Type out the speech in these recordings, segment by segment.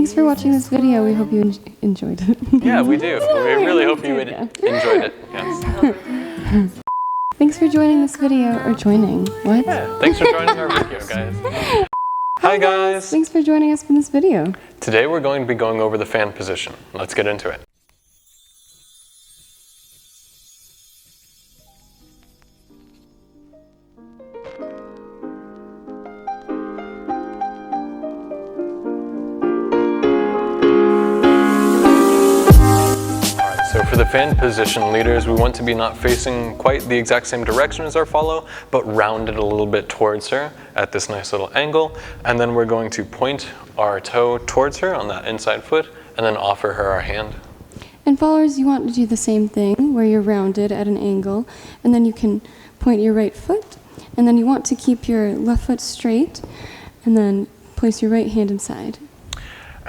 Thanks for watching this video. We hope you enjoyed it. Yeah, we do. We really hope you enjoyed it. Yes. Thanks for joining this video, or joining. What? Yeah, thanks for joining our video, guys. Hi guys! Thanks for joining us in this video. Today we're going to be going over the fan position. Let's get into it. So for the fan position leaders, we want to be not facing quite the exact same direction as our follow, but rounded a little bit towards her at this nice little angle. And then we're going to point our toe towards her on that inside foot and then offer her our hand. And followers, you want to do the same thing where you're rounded at an angle, and then you can point your right foot, and then you want to keep your left foot straight, and then place your right hand inside.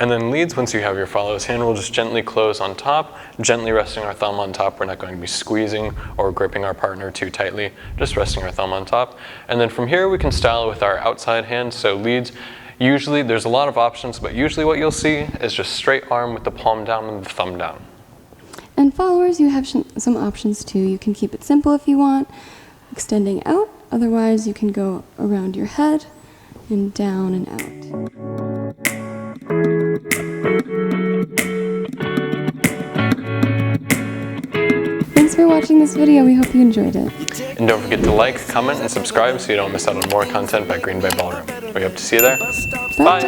And then leads, once you have your follow's hand, we'll just gently close on top, gently resting our thumb on top. We're not going to be squeezing or gripping our partner too tightly, just resting our thumb on top. And then from here, we can style with our outside hand. So leads, usually there's a lot of options, but usually what you'll see is just straight arm with the palm down and the thumb down. And followers, you have some options too. You can keep it simple if you want, extending out. Otherwise, you can go around your head and down and out. Thanks for watching this video. We hope you enjoyed it. And don't forget to like, comment, and subscribe so you don't miss out on more content by Green Bay Ballroom. We hope to see you there. Bye.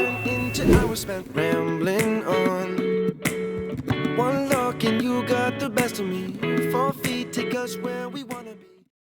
Bye.